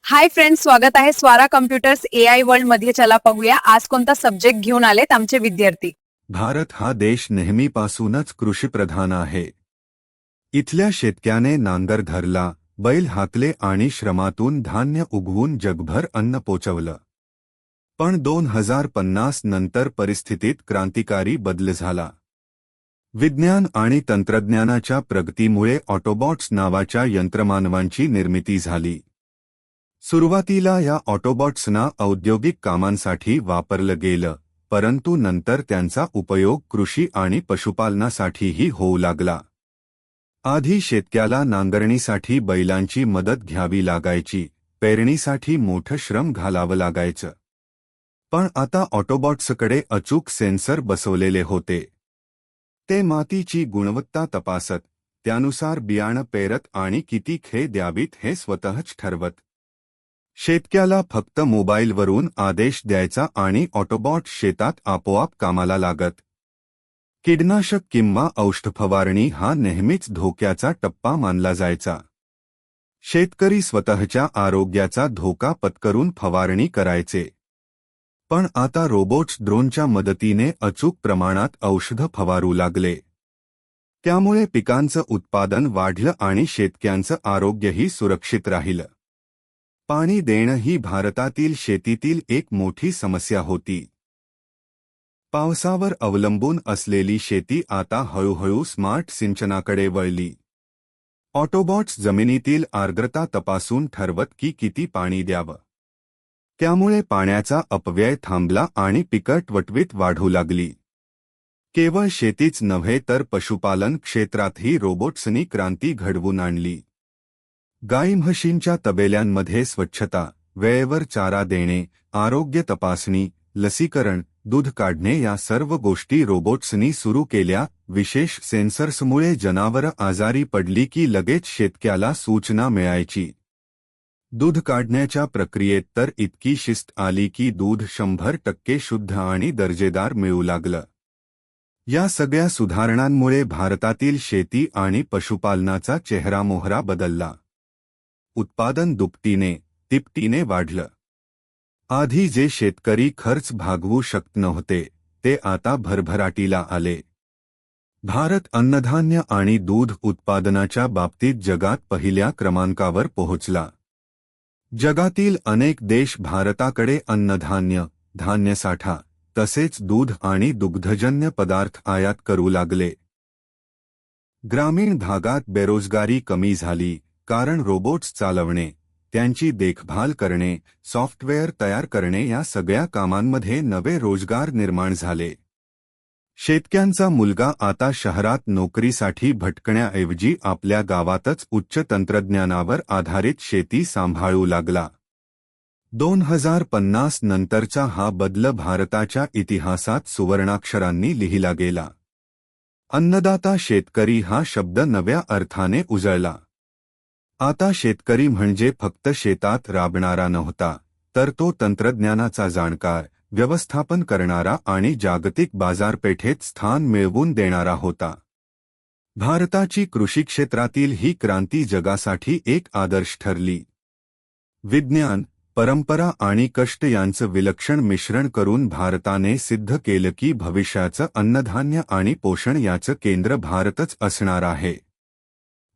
Hi friends, स्वागत आहे स्वारा computers AI world मध्ये. चला पाहूया आज कोणता सब्जेक्ट घेऊन आलेत आमचे विद्यार्थी. भारत हा देश नेहमीपासूनच कृषीप्रधान आहे. इथल्या शेतकऱ्याने नांगर धरला, बैल हाकले आणि श्रमातून धान्य उगवून जगभर अन्न पोचवलं. पण 2050 नंतर परिस्थितीत क्रांतिकारी बदल झाला. विज्ञान आणि तंत्रज्ञानाच्या प्रगतीमुळे ऑटोबॉट्स नावाच्या यंत्रमानवांची निर्मिती झाली. सुरुवातीला या ऑटोबॉट्सना औद्योगिक कामांसाठी वापरलं गेलं, परंतु नंतर त्यांचा उपयोग कृषी आणि पशुपालनासाठीही होऊ लागला. आधी शेतकऱ्याला नांगरणीसाठी बैलांची मदत घ्यावी लागायची, पेरणीसाठी मोठं श्रम घालावं लागायचं. पण आता ऑटोबॉट्सकडे अचूक सेन्सर बसवलेले होते. ते मातीची गुणवत्ता तपासत, त्यानुसार बियाणं पेरत आणि किती खते द्यावीत हे स्वतःच ठरवत. शेतकऱ्याला फक्त मोबाईलवरून आदेश द्यायचा आणि ऑटोबॉट शेतात आपोआप कामाला लागत. कीटकनाशक किंवा औषध फवारणी हा नेहमीच धोक्याचा टप्पा मानला जायचा. शेतकरी स्वतःच्या आरोग्याचा धोका पत्करून फवारणी करायचे. पण आता रोबोट्स ड्रोनच्या मदतीने अचूक प्रमाणात औषध फवारू लागले. त्यामुळे पिकांचं उत्पादन वाढलं आणि शेतकऱ्यांचं आरोग्यही सुरक्षित राहिलं. पाणी देणं ही भारतातील शेतीतील एक मोठी समस्या होती. पावसावर अवलंबून असलेली शेती आता हळूहळू स्मार्ट सिंचनाकडे वळली. ऑटोबॉट्स जमिनीतील आर्द्रता तपासून ठरवत की किती पाणी द्यावं. त्यामुळे पाण्याचा अपव्यय थांबला आणि पिकं टवटवीत वाढू लागली. केवळ शेतीच नव्हे तर पशुपालन क्षेत्रातही रोबोट्सनी क्रांती घडवून आणली. गाई-म्हशींच्या तबेल्यांमध्ये स्वच्छता, वेळेवर चारा देणे, आरोग्य तपासणी, लसीकरण, दूध काढणे या सर्व गोष्टी रोबोट्सनी सुरू केल्या. विशेष सेन्सर्समुळे जनावरं आजारी पडली की लगेच शेतकऱ्याला सूचना मिळायची. दूध काढण्याच्या प्रक्रियेत तर इतकी शिस्त आली की दूध 100% शुद्ध आणि दर्जेदार मिळू लागलं. या सगळ्या सुधारणांमुळे भारतातील शेती आणि पशुपालनाचा चेहरामोहरा बदलला. उत्पादन दुपटीने, तिपटीने वाढलं. आधी जे शेतकरी खर्च भागवू शकत नव्हते, ते आता भरभराटीला आले. भारत अन्नधान्य आणि दूध उत्पादनाच्या बाबतीत जगात पहिल्या क्रमांकावर पोहोचला. जगातील अनेक देश भारताकडे अन्नधान्य, धान्यसाठा, तसेच दूध आणि दुग्धजन्य पदार्थ आयात करू लागले. ग्रामीण भागात बेरोजगारी कमी झाली, कारण रोबोट्स चालवणे, त्यांची देखभाल करणे, सॉफ्टवेअर तयार करणे या सगळ्या कामांमध्ये नवे रोजगार निर्माण झाले. शेतकऱ्यांचा मुलगा आता शहरात नोकरीसाठी भटकण्याऐवजी आपल्या गावातच उच्च तंत्रज्ञानावर आधारित शेती सांभाळू लागला. 2050 नंतरचा हा बदल भारताच्या इतिहासात सुवर्णाक्षरांनी लिहिला गेला. अन्नदाता शेतकरी हा शब्द नव्या अर्थाने उजळला. आता शेतकरी म्हणजे फक्त शेतात राबणारा नव्हता, तर तो तंत्रज्ञानाचा जाणकार, व्यवस्थापन करणारा आणि जागतिक बाजारपेठेत स्थान मिळवून देणारा होता. भारताची कृषी क्षेत्रातील ही क्रांती जगासाठी एक आदर्श ठरली. विज्ञान, परंपरा आणि कष्ट यांचं विलक्षण मिश्रण करून भारताने सिद्ध केलं की भविष्याचं अन्नधान्य आणि पोषण याचं केंद्र भारतच असणार आहे.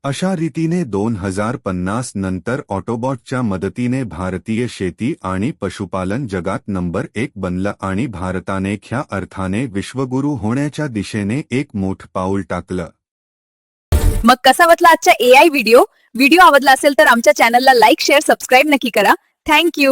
अशा रीतीने 2050 नंतर ऑटोबॉटच्या मदतीने भारतीय शेती आणि पशुपालन जगात नंबर 1 बनलं आणि भारताने ख्या अर्थाने विश्वगुरू होण्याच्या दिशेने एक मोठं पाऊल टाकलं. मग कसा वाटला आजचा एआय व्हिडिओ आवडला असेल तर आमच्या चॅनलला लाईक, शेअर, सबस्क्राईब नक्की करा. थँक्यू.